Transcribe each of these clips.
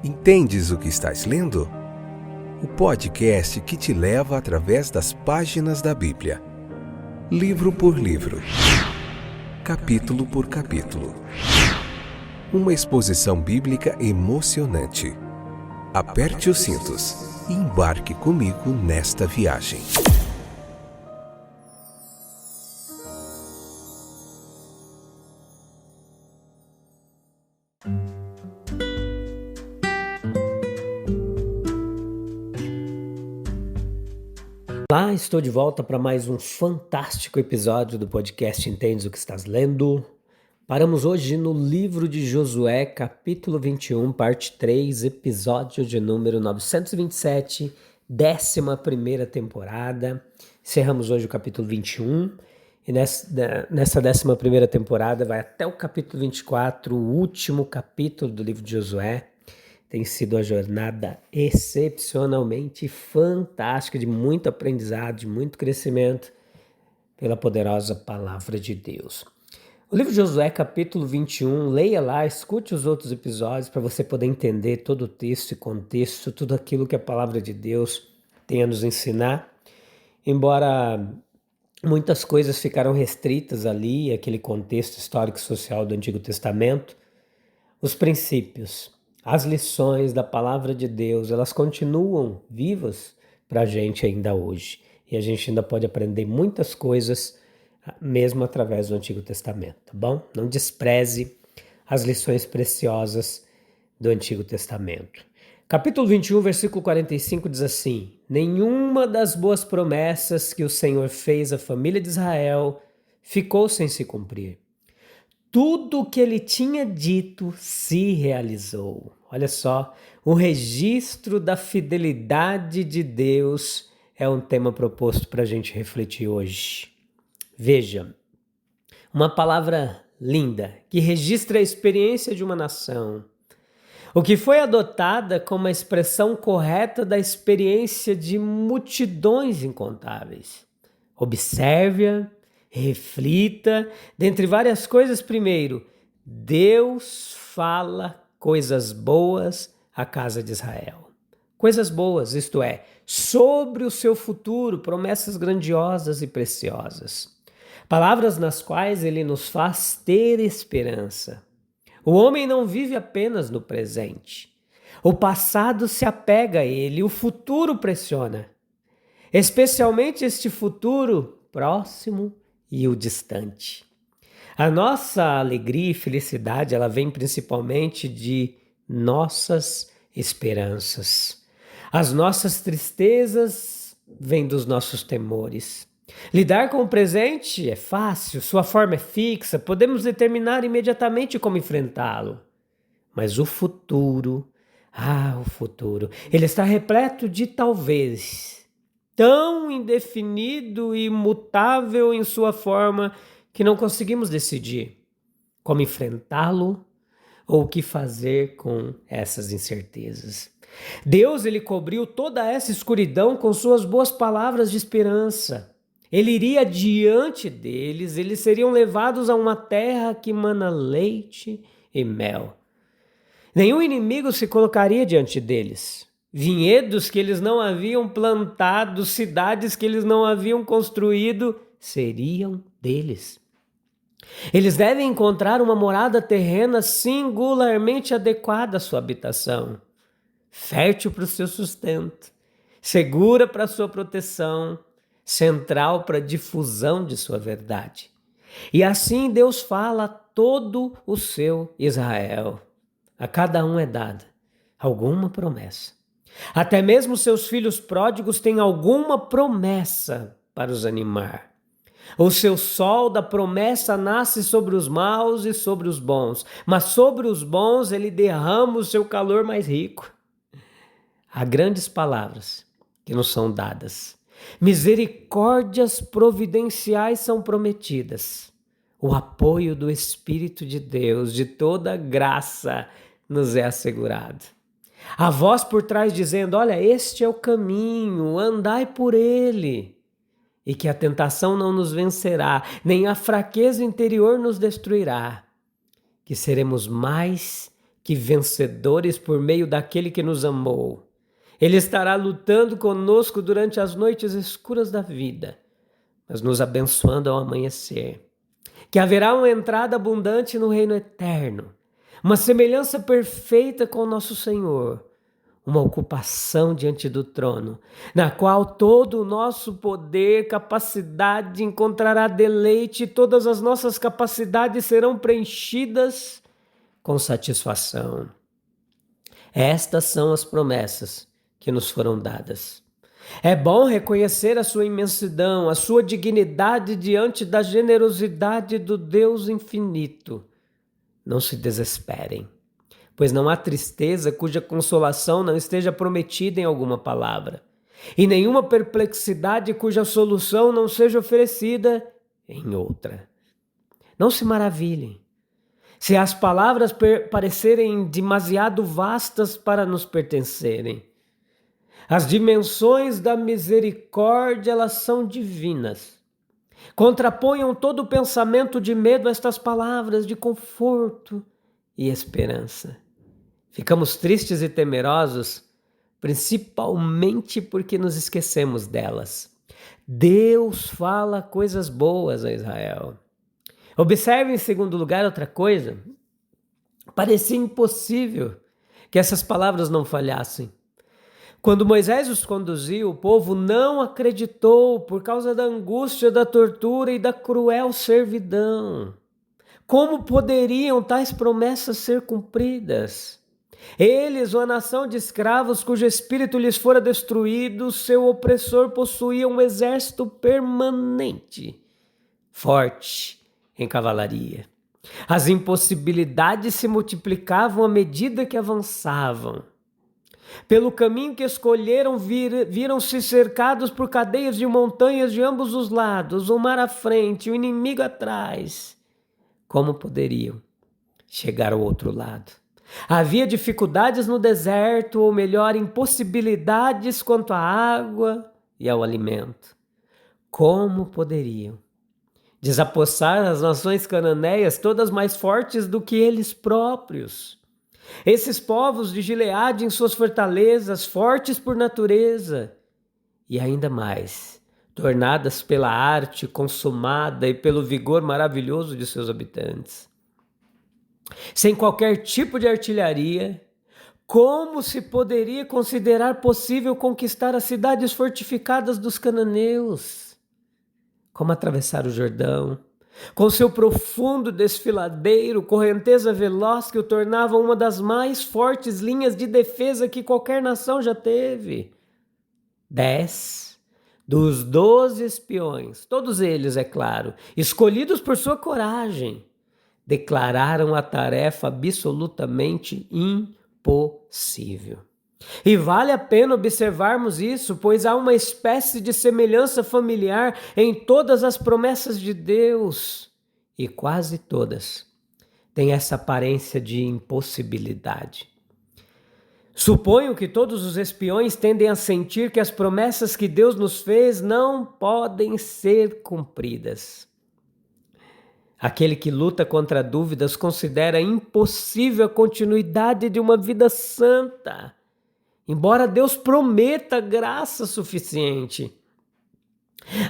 Entendes o que estás lendo? O podcast que te leva através das páginas da Bíblia, livro por livro, capítulo por capítulo. Uma exposição bíblica emocionante. Aperte os cintos e embarque comigo nesta viagem. Olá, estou de volta para mais um fantástico episódio do podcast Entendes o que estás lendo. Paramos hoje no livro de Josué, capítulo 21, parte 3, episódio de número 927, 11ª temporada. Encerramos hoje o capítulo 21 e nessa 11ª temporada vai até o capítulo 24, o último capítulo do livro de Josué. Tem sido uma jornada excepcionalmente fantástica, de muito aprendizado, de muito crescimento pela poderosa palavra de Deus. O livro de Josué, capítulo 21, leia lá, escute os outros episódios para você poder entender todo o texto e contexto, tudo aquilo que a palavra de Deus tem a nos ensinar. Embora muitas coisas ficaram restritas ali, aquele contexto histórico e social do Antigo Testamento, os princípios, as lições da palavra de Deus, elas continuam vivas para a gente ainda hoje. E a gente ainda pode aprender muitas coisas, mesmo através do Antigo Testamento, tá bom? Não despreze as lições preciosas do Antigo Testamento. Capítulo 21, versículo 45 diz assim: nenhuma das boas promessas que o Senhor fez à família de Israel ficou sem se cumprir. Tudo o que ele tinha dito se realizou. Olha só, o registro da fidelidade de Deus é um tema proposto para a gente refletir hoje. Veja, uma palavra linda que registra a experiência de uma nação, o que foi adotada como a expressão correta da experiência de multidões incontáveis. Observe-a, reflita, dentre várias coisas, primeiro, Deus fala coisas boas à casa de Israel. Coisas boas, isto é, sobre o seu futuro, promessas grandiosas e preciosas. Palavras nas quais ele nos faz ter esperança. O homem não vive apenas no presente. O passado se apega a ele, o futuro pressiona. Especialmente este futuro próximo e o distante. A nossa alegria e felicidade, ela vem principalmente de nossas esperanças. As nossas tristezas vêm dos nossos temores. Lidar com o presente é fácil, sua forma é fixa, podemos determinar imediatamente como enfrentá-lo. Mas o futuro, ele está repleto de talvez, tão indefinido e imutável em sua forma que não conseguimos decidir como enfrentá-lo ou o que fazer com essas incertezas. Deus, ele cobriu toda essa escuridão com suas boas palavras de esperança. Ele iria diante deles, eles seriam levados a uma terra que mana leite e mel. Nenhum inimigo se colocaria diante deles. Vinhedos que eles não haviam plantado, cidades que eles não haviam construído, seriam deles. Eles devem encontrar uma morada terrena singularmente adequada à sua habitação, fértil para o seu sustento, segura para a sua proteção, central para a difusão de sua verdade. E assim Deus fala a todo o seu Israel. A cada um é dada alguma promessa. Até mesmo seus filhos pródigos têm alguma promessa para os animar. O seu sol da promessa nasce sobre os maus e sobre os bons, mas sobre os bons ele derrama o seu calor mais rico. Há grandes palavras que nos são dadas. Misericórdias providenciais são prometidas. O apoio do Espírito de Deus, de toda graça, nos é assegurado. A voz por trás dizendo: olha, este é o caminho, andai por ele. E que a tentação não nos vencerá, nem a fraqueza interior nos destruirá. Que seremos mais que vencedores por meio daquele que nos amou. Ele estará lutando conosco durante as noites escuras da vida, mas nos abençoando ao amanhecer. Que haverá uma entrada abundante no reino eterno, uma semelhança perfeita com o nosso Senhor, uma ocupação diante do trono, na qual todo o nosso poder, capacidade encontrará deleite, e todas as nossas capacidades serão preenchidas com satisfação. Estas são as promessas que nos foram dadas. É bom reconhecer a sua imensidão, a sua dignidade diante da generosidade do Deus infinito. Não se desesperem, pois não há tristeza cuja consolação não esteja prometida em alguma palavra, e nenhuma perplexidade cuja solução não seja oferecida em outra. Não se maravilhem se as palavras parecerem demasiado vastas para nos pertencerem. As dimensões da misericórdia, elas são divinas. Contraponham todo o pensamento de medo a estas palavras de conforto e esperança. Ficamos tristes e temerosos, principalmente porque nos esquecemos delas. Deus fala coisas boas a Israel. Observe, em segundo lugar, outra coisa. Parecia impossível que essas palavras não falhassem. Quando Moisés os conduziu, o povo não acreditou por causa da angústia, da tortura e da cruel servidão. Como poderiam tais promessas ser cumpridas? Eles, uma nação de escravos cujo espírito lhes fora destruído, seu opressor possuía um exército permanente, forte em cavalaria. As impossibilidades se multiplicavam à medida que avançavam. Pelo caminho que escolheram, viram-se cercados por cadeias de montanhas de ambos os lados, o mar à frente, o inimigo atrás. Como poderiam chegar ao outro lado? Havia dificuldades no deserto, ou melhor, impossibilidades quanto à água e ao alimento. Como poderiam desapossar as nações cananeias, todas mais fortes do que eles próprios? Esses povos de Gileade em suas fortalezas, fortes por natureza, e ainda mais, tornadas pela arte consumada e pelo vigor maravilhoso de seus habitantes. Sem qualquer tipo de artilharia, como se poderia considerar possível conquistar as cidades fortificadas dos cananeus? Como atravessar o Jordão, com seu profundo desfiladeiro, correnteza veloz que o tornava uma das mais fortes linhas de defesa que qualquer nação já teve. 10 dos 12 espiões, todos eles, é claro, escolhidos por sua coragem, declararam a tarefa absolutamente impossível. E vale a pena observarmos isso, pois há uma espécie de semelhança familiar em todas as promessas de Deus, e quase todas têm essa aparência de impossibilidade. Suponho que todos os espiões tendem a sentir que as promessas que Deus nos fez não podem ser cumpridas. Aquele que luta contra dúvidas considera impossível a continuidade de uma vida santa, embora Deus prometa graça suficiente.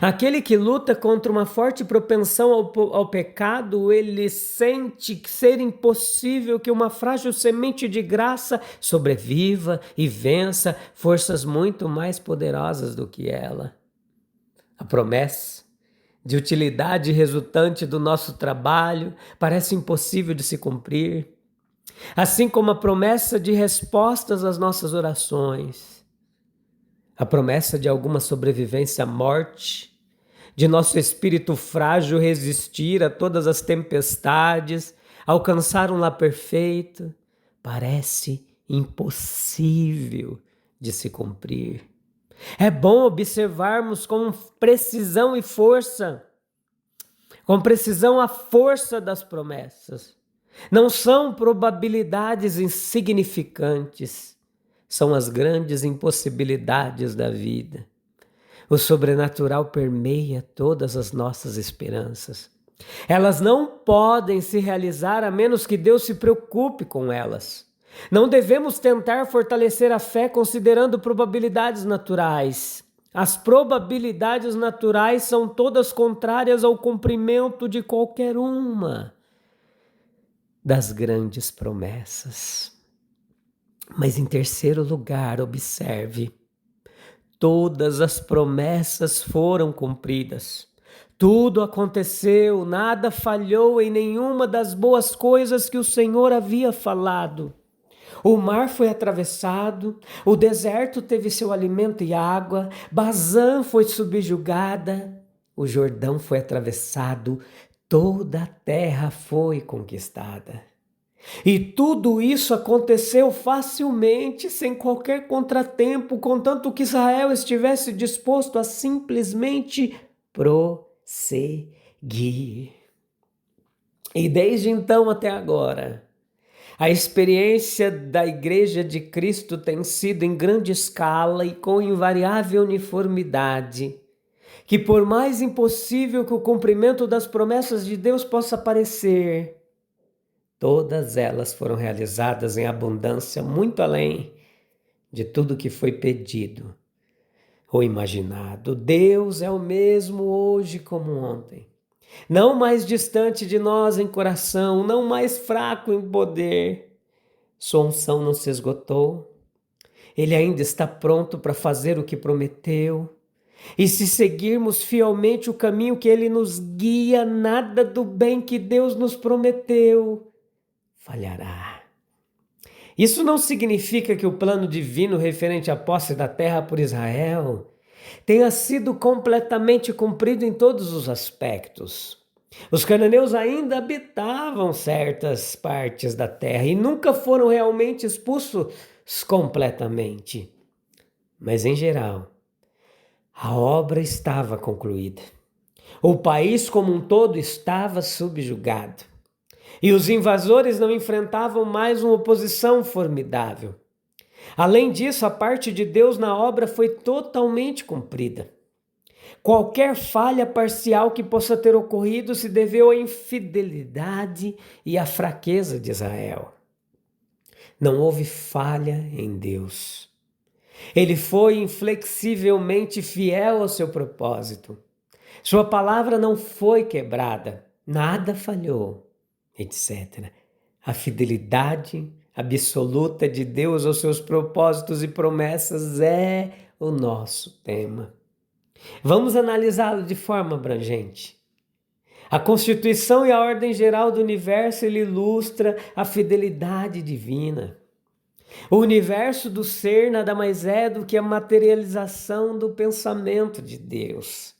Aquele que luta contra uma forte propensão ao pecado, ele sente ser impossível que uma frágil semente de graça sobreviva e vença forças muito mais poderosas do que ela. A promessa de utilidade resultante do nosso trabalho parece impossível de se cumprir, assim como a promessa de respostas às nossas orações. A promessa de alguma sobrevivência à morte, de nosso espírito frágil resistir a todas as tempestades, alcançar um lar perfeito, parece impossível de se cumprir. É bom observarmos com precisão e força, a força das promessas. Não são probabilidades insignificantes, são as grandes impossibilidades da vida. O sobrenatural permeia todas as nossas esperanças. Elas não podem se realizar a menos que Deus se preocupe com elas. Não devemos tentar fortalecer a fé considerando probabilidades naturais. As probabilidades naturais são todas contrárias ao cumprimento de qualquer uma das grandes promessas. Mas em terceiro lugar, observe, todas as promessas foram cumpridas. Tudo aconteceu, nada falhou em nenhuma das boas coisas que o Senhor havia falado. O mar foi atravessado, o deserto teve seu alimento e água, Bazã foi subjugada, o Jordão foi atravessado, toda a terra foi conquistada. E tudo isso aconteceu facilmente, sem qualquer contratempo, contanto que Israel estivesse disposto a simplesmente prosseguir. E desde então até agora, a experiência da Igreja de Cristo tem sido em grande escala e com invariável uniformidade, que por mais impossível que o cumprimento das promessas de Deus possa parecer, todas elas foram realizadas em abundância, muito além de tudo que foi pedido ou imaginado. Deus é o mesmo hoje como ontem. Não mais distante de nós em coração, não mais fraco em poder. Sua unção não se esgotou. Ele ainda está pronto para fazer o que prometeu. E se seguirmos fielmente o caminho que Ele nos guia, nada do bem que Deus nos prometeu falhará. Isso não significa que o plano divino referente à posse da terra por Israel tenha sido completamente cumprido em todos os aspectos. Os cananeus ainda habitavam certas partes da terra e nunca foram realmente expulsos completamente. Mas, em geral, a obra estava concluída. O país como um todo estava subjugado. E os invasores não enfrentavam mais uma oposição formidável. Além disso, a parte de Deus na obra foi totalmente cumprida. Qualquer falha parcial que possa ter ocorrido se deveu à infidelidade e à fraqueza de Israel. Não houve falha em Deus. Ele foi inflexivelmente fiel ao seu propósito. Sua palavra não foi quebrada, nada falhou, etc. A fidelidade absoluta de Deus aos seus propósitos e promessas é o nosso tema. Vamos analisá-lo de forma abrangente. A constituição e a ordem geral do universo ele ilustra a fidelidade divina. O universo do ser nada mais é do que a materialização do pensamento de Deus.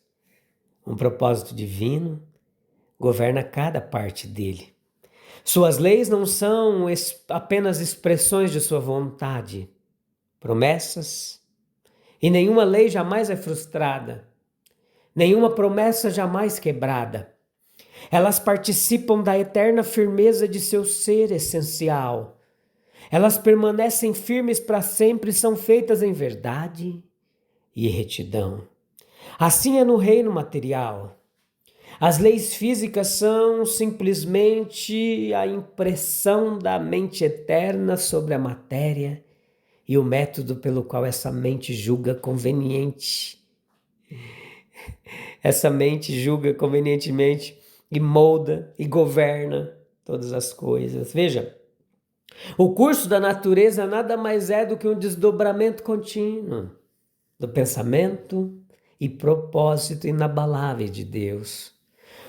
Um propósito divino governa cada parte dele. Suas leis não são apenas expressões de sua vontade, promessas, e nenhuma lei jamais é frustrada, nenhuma promessa jamais quebrada. Elas participam da eterna firmeza de seu ser essencial. Elas permanecem firmes para sempre e são feitas em verdade e retidão. Assim é no reino material. As leis físicas são simplesmente a impressão da mente eterna sobre a matéria e o método pelo qual essa mente julga conveniente. Essa mente julga convenientemente e molda e governa todas as coisas. Veja, o curso da natureza nada mais é do que um desdobramento contínuo do pensamento e propósito inabalável de Deus.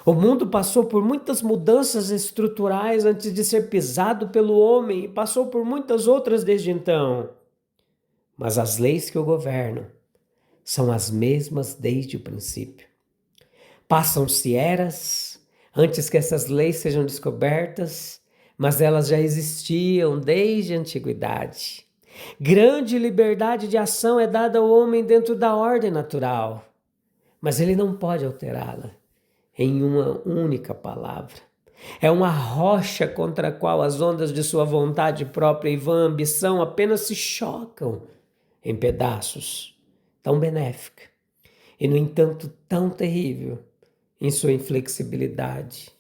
O mundo passou por muitas mudanças estruturais antes de ser pisado pelo homem e passou por muitas outras desde então. Mas as leis que o governam são as mesmas desde o princípio. Passam-se eras antes que essas leis sejam descobertas, mas elas já existiam desde a antiguidade. Grande liberdade de ação é dada ao homem dentro da ordem natural, mas ele não pode alterá-la em uma única palavra. É uma rocha contra a qual as ondas de sua vontade própria e vã ambição apenas se chocam em pedaços. Tão benéfica e, no entanto, tão terrível em sua inflexibilidade,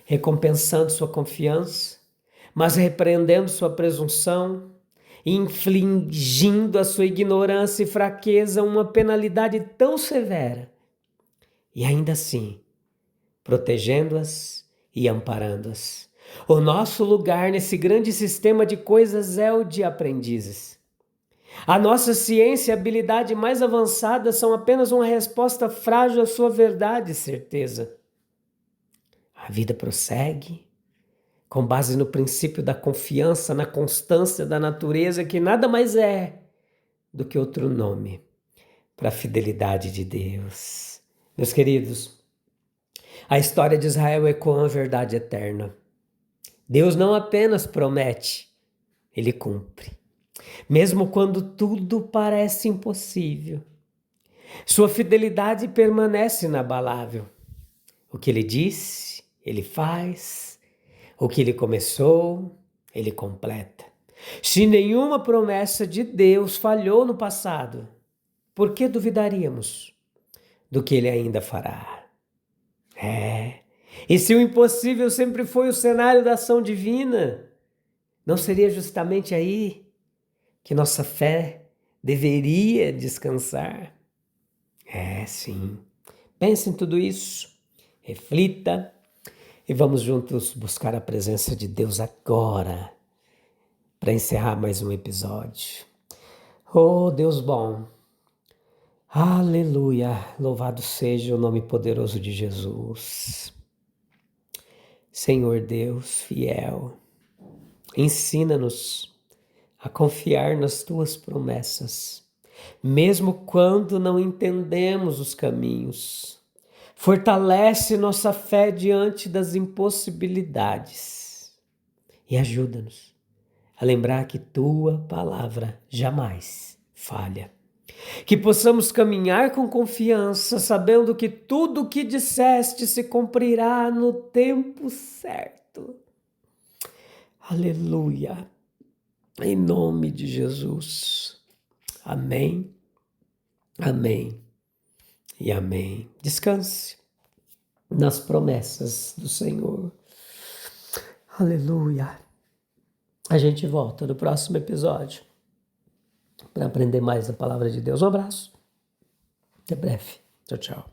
recompensando sua confiança, mas repreendendo sua presunção, infligindo a sua ignorância e fraqueza uma penalidade tão severa, e ainda assim, protegendo-as e amparando-as. O nosso lugar nesse grande sistema de coisas é o de aprendizes. A nossa ciência e habilidade mais avançada são apenas uma resposta frágil à sua verdade e certeza. A vida prossegue com base no princípio da confiança, na constância da natureza, que nada mais é do que outro nome para a fidelidade de Deus. Meus queridos, a história de Israel ecoa uma verdade eterna. Deus não apenas promete, Ele cumpre. Mesmo quando tudo parece impossível, sua fidelidade permanece inabalável. O que Ele disse, Ele faz. O que Ele começou, Ele completa. Se nenhuma promessa de Deus falhou no passado, por que duvidaríamos do que Ele ainda fará? E se o impossível sempre foi o cenário da ação divina, não seria justamente aí que nossa fé deveria descansar? Sim. Pense em tudo isso, reflita e vamos juntos buscar a presença de Deus agora para encerrar mais um episódio. Oh, Deus bom, aleluia, louvado seja o nome poderoso de Jesus. Senhor Deus fiel, ensina-nos a confiar nas Tuas promessas, mesmo quando não entendemos os caminhos. Fortalece nossa fé diante das impossibilidades e ajuda-nos a lembrar que Tua palavra jamais falha. Que possamos caminhar com confiança, sabendo que tudo o que disseste se cumprirá no tempo certo. Aleluia. Em nome de Jesus. Amém, amém e amém. Descanse nas promessas do Senhor. Aleluia. A gente volta no próximo episódio para aprender mais da palavra de Deus. Um abraço. Até breve. Tchau, tchau.